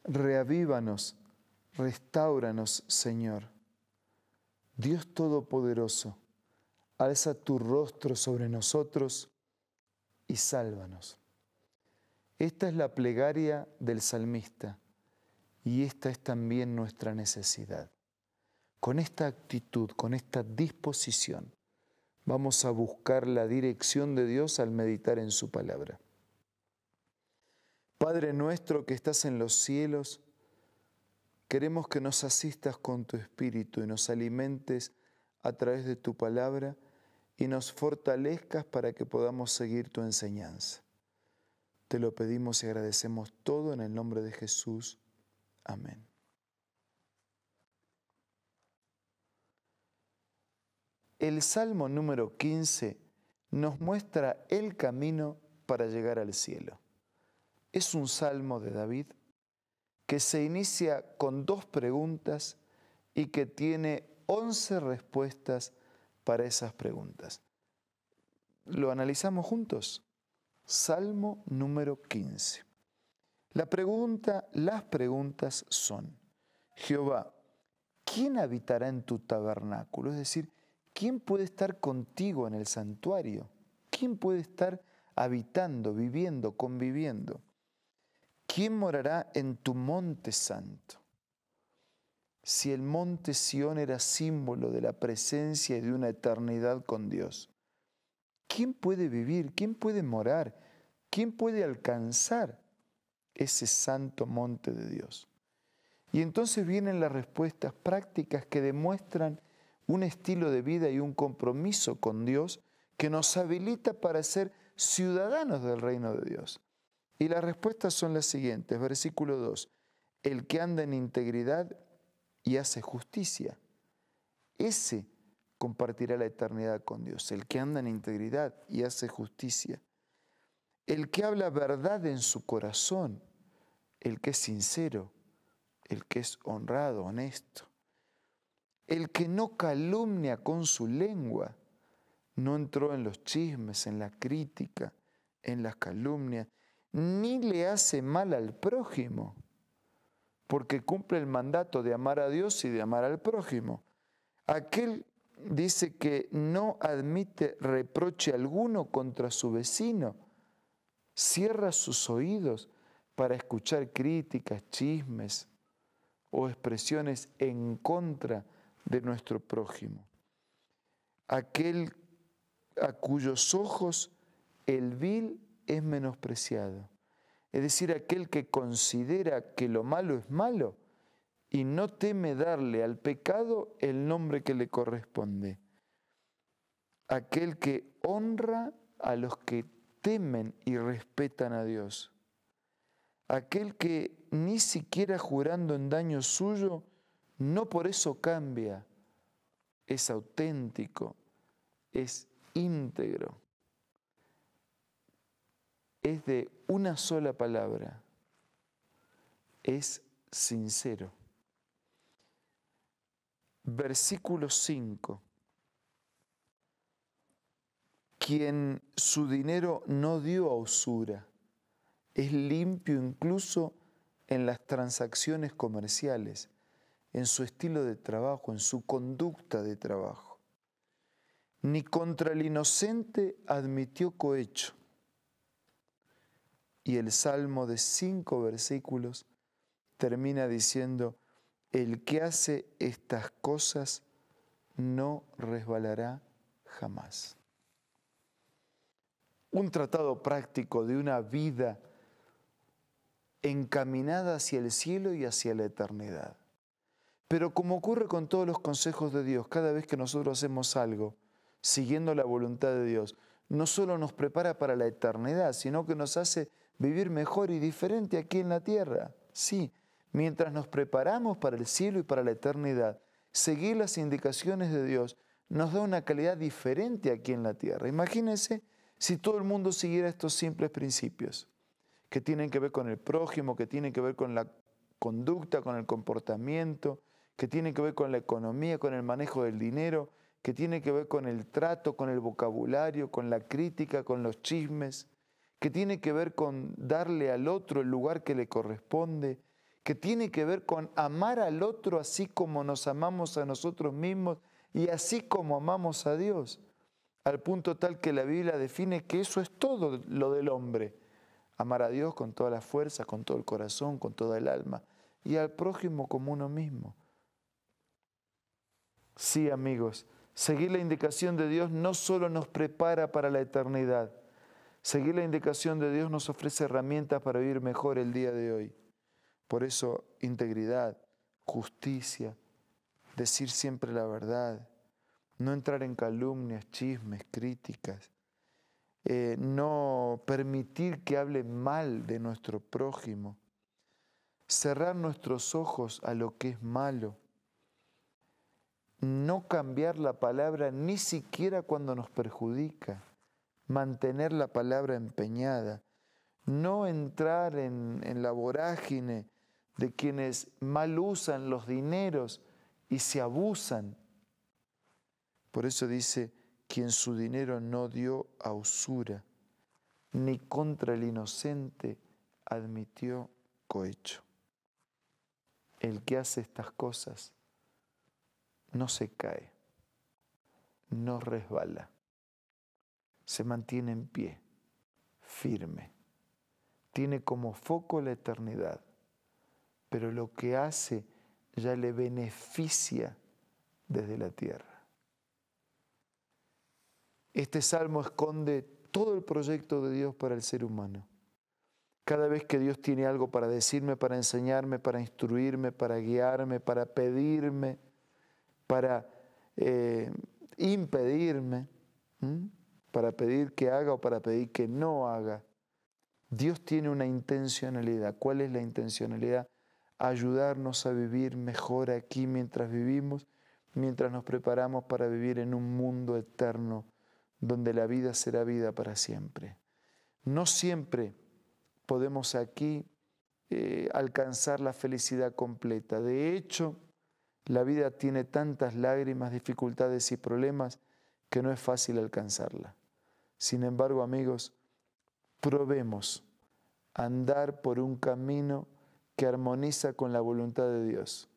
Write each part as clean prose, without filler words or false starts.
Reavívanos, restáuranos, Señor. Dios Todopoderoso, alza tu rostro sobre nosotros y sálvanos. Esta es la plegaria del salmista y esta es también nuestra necesidad. Con esta actitud, con esta disposición, vamos a buscar la dirección de Dios al meditar en su palabra. Padre nuestro que estás en los cielos, queremos que nos asistas con tu Espíritu y nos alimentes a través de tu palabra y nos fortalezcas para que podamos seguir tu enseñanza. Te lo pedimos y agradecemos todo en el nombre de Jesús. Amén. El Salmo número 15 nos muestra el camino para llegar al cielo. Es un salmo de David que se inicia con 2 preguntas y que tiene 11 respuestas para esas preguntas. ¿Lo analizamos juntos? Salmo número 15. Las preguntas son: Jehová, ¿quién habitará en tu tabernáculo? Es decir, ¿quién puede estar contigo en el santuario? ¿Quién puede estar habitando, viviendo, conviviendo? ¿Quién morará en tu monte santo? Si el monte Sión era símbolo de la presencia y de una eternidad con Dios, ¿quién puede vivir? ¿Quién puede morar? ¿Quién puede alcanzar ese santo monte de Dios? Y entonces vienen las respuestas prácticas que demuestran un estilo de vida y un compromiso con Dios que nos habilita para ser ciudadanos del reino de Dios. Y las respuestas son las siguientes. Versículo 2. El que anda en integridad y hace justicia, ese compartirá la eternidad con Dios. El que anda en integridad y hace justicia. El que habla verdad en su corazón, el que es sincero, el que es honrado, honesto. El que no calumnia con su lengua, no entró en los chismes, en la crítica, en las calumnias, ni le hace mal al prójimo, porque cumple el mandato de amar a Dios y de amar al prójimo. Aquel dice que no admite reproche alguno contra su vecino, cierra sus oídos para escuchar críticas, chismes o expresiones en contra de nuestro prójimo. Aquel a cuyos ojos el vil es menospreciado. Es decir, aquel que considera que lo malo es malo y no teme darle al pecado el nombre que le corresponde. Aquel que honra a los que temen y respetan a Dios. Aquel que ni siquiera jurando en daño suyo, no por eso cambia, es auténtico, es íntegro, es de una sola palabra, es sincero. Versículo 5. Quien su dinero no dio a usura, es limpio incluso en las transacciones comerciales, en su estilo de trabajo, en su conducta de trabajo. Ni contra el inocente admitió cohecho. Y el Salmo de 5 versículos termina diciendo: el que hace estas cosas no resbalará jamás. Un tratado práctico de una vida encaminada hacia el cielo y hacia la eternidad. Pero como ocurre con todos los consejos de Dios, cada vez que nosotros hacemos algo siguiendo la voluntad de Dios, no solo nos prepara para la eternidad, sino que nos hace vivir mejor y diferente aquí en la tierra. Sí, mientras nos preparamos para el cielo y para la eternidad, seguir las indicaciones de Dios nos da una calidad diferente aquí en la tierra. Imagínense si todo el mundo siguiera estos simples principios que tienen que ver con el prójimo, que tienen que ver con la conducta, con el comportamiento, que tienen que ver con la economía, con el manejo del dinero, que tiene que ver con el trato, con el vocabulario, con la crítica, con los chismes, que tiene que ver con darle al otro el lugar que le corresponde, que tiene que ver con amar al otro así como nos amamos a nosotros mismos y así como amamos a Dios, al punto tal que la Biblia define que eso es todo lo del hombre. Amar a Dios con toda la fuerza, con todo el corazón, con toda el alma, y al prójimo como uno mismo. Sí, amigos, seguir la indicación de Dios no solo nos prepara para la eternidad, seguir la indicación de Dios nos ofrece herramientas para vivir mejor el día de hoy. Por eso, integridad, justicia, decir siempre la verdad, no entrar en calumnias, chismes, críticas, no permitir que hable mal de nuestro prójimo, cerrar nuestros ojos a lo que es malo, no cambiar la palabra ni siquiera cuando nos perjudica, mantener la palabra empeñada, no entrar en la vorágine de quienes mal usan los dineros y se abusan. Por eso dice, quien su dinero no dio a usura, ni contra el inocente admitió cohecho. El que hace estas cosas no se cae, no resbala, se mantiene en pie, firme. Tiene como foco la eternidad, pero lo que hace ya le beneficia desde la tierra. Este salmo esconde todo el proyecto de Dios para el ser humano. Cada vez que Dios tiene algo para decirme, para enseñarme, para instruirme, para guiarme, para pedirme, para impedirme, para pedir que haga o para pedir que no haga, Dios tiene una intencionalidad. ¿Cuál es la intencionalidad? Ayudarnos a vivir mejor aquí mientras vivimos, mientras nos preparamos para vivir en un mundo eterno donde la vida será vida para siempre. No siempre podemos aquí alcanzar la felicidad completa. De hecho, la vida tiene tantas lágrimas, dificultades y problemas que no es fácil alcanzarla. Sin embargo, amigos, probemos andar por un camino que armoniza con la voluntad de Dios,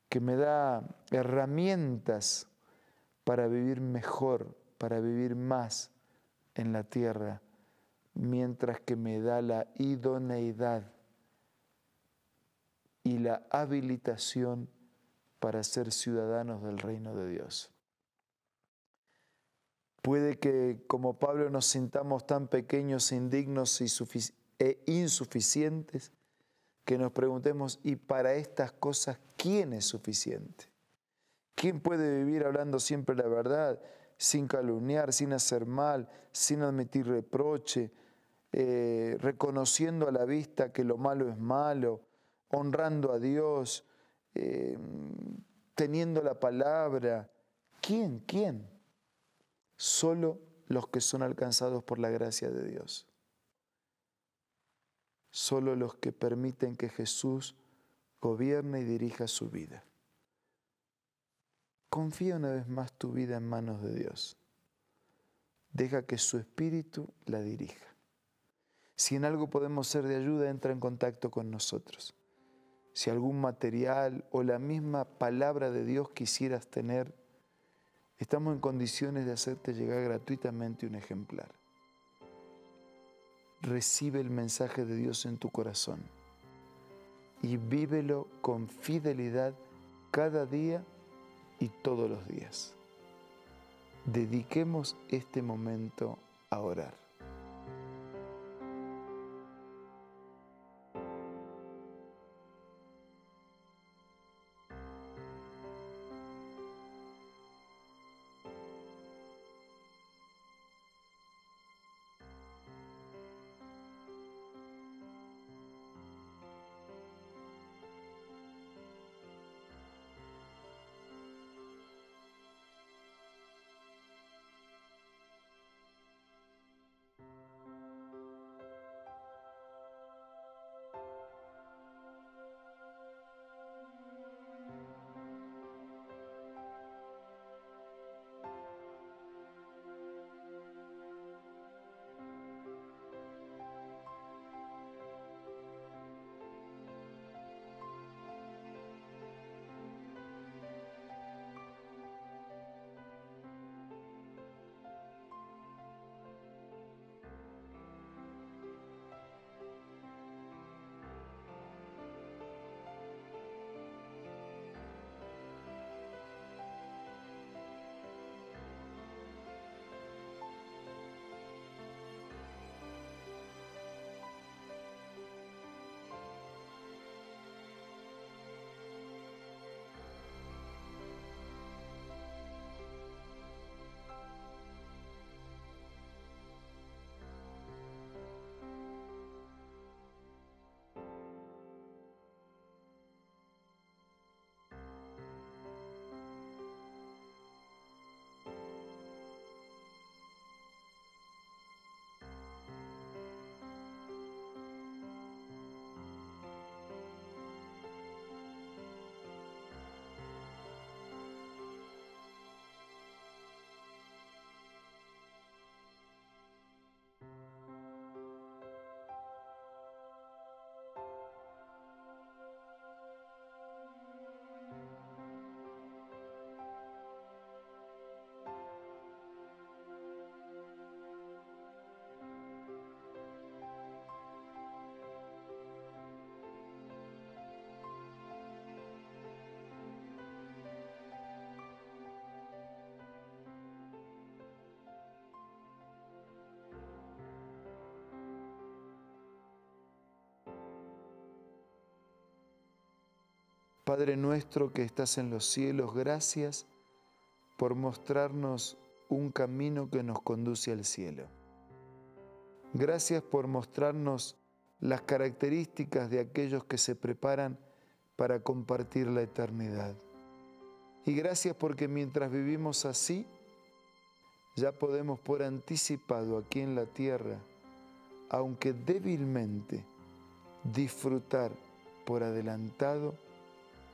que me da herramientas para vivir mejor, para vivir más en la tierra, mientras que me da la idoneidad y la habilitación para ser ciudadanos del reino de Dios. Puede que, como Pablo, nos sintamos tan pequeños, indignos e insuficientes, que nos preguntemos, ¿y para estas cosas quién es suficiente? ¿Quién puede vivir hablando siempre la verdad, sin calumniar, sin hacer mal, sin admitir reproche, reconociendo a la vista que lo malo es malo, honrando a Dios, teniendo la palabra? ¿Quién? ¿Quién? Solo los que son alcanzados por la gracia de Dios. Solo los que permiten que Jesús gobierne y dirija su vida. Confía una vez más tu vida en manos de Dios. Deja que su Espíritu la dirija. Si en algo podemos ser de ayuda, entra en contacto con nosotros. Si algún material o la misma palabra de Dios quisieras tener, estamos en condiciones de hacerte llegar gratuitamente un ejemplar. Recibe el mensaje de Dios en tu corazón y vívelo con fidelidad cada día y todos los días. Dediquemos este momento a orar. Padre nuestro que estás en los cielos, gracias por mostrarnos un camino que nos conduce al cielo. Gracias por mostrarnos las características de aquellos que se preparan para compartir la eternidad. Y gracias porque mientras vivimos así, ya podemos por anticipado aquí en la tierra, aunque débilmente, disfrutar por adelantado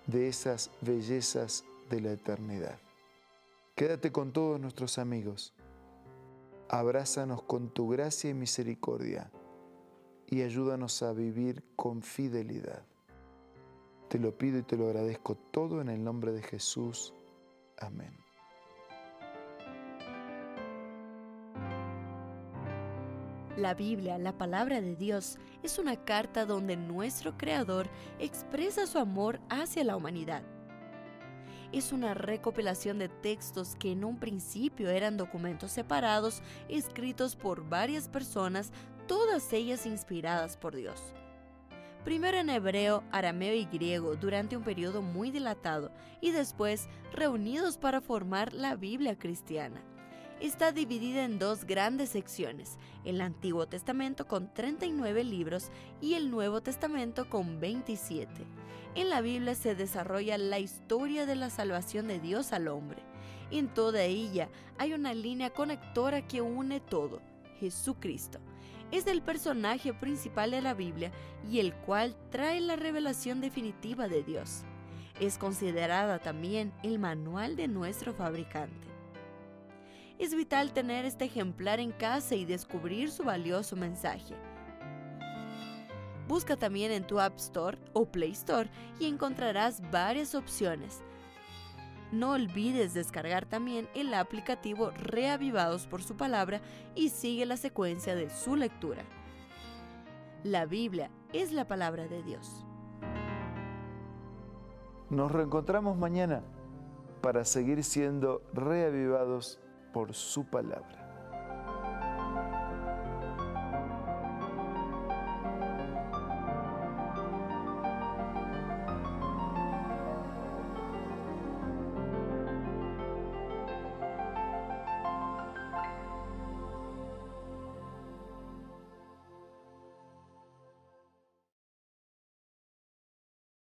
de esas bellezas de la eternidad. Quédate con todos nuestros amigos. Abrázanos con tu gracia y misericordia y ayúdanos a vivir con fidelidad. Te lo pido y te lo agradezco todo en el nombre de Jesús. Amén. La Biblia, la palabra de Dios, es una carta donde nuestro Creador expresa su amor hacia la humanidad. Es una recopilación de textos que en un principio eran documentos separados, escritos por varias personas, todas ellas inspiradas por Dios. Primero en hebreo, arameo y griego durante un periodo muy dilatado y después reunidos para formar la Biblia cristiana. Está dividida en dos grandes secciones, el Antiguo Testamento con 39 libros y el Nuevo Testamento con 27. En la Biblia se desarrolla la historia de la salvación de Dios al hombre. En toda ella hay una línea conectora que une todo, Jesucristo. Es el personaje principal de la Biblia y el cual trae la revelación definitiva de Dios. Es considerada también el manual de nuestro fabricante. Es vital tener este ejemplar en casa y descubrir su valioso mensaje. Busca también en tu App Store o Play Store y encontrarás varias opciones. No olvides descargar también el aplicativo Reavivados por su palabra y sigue la secuencia de su lectura. La Biblia es la palabra de Dios. Nos reencontramos mañana para seguir siendo reavivados por su palabra.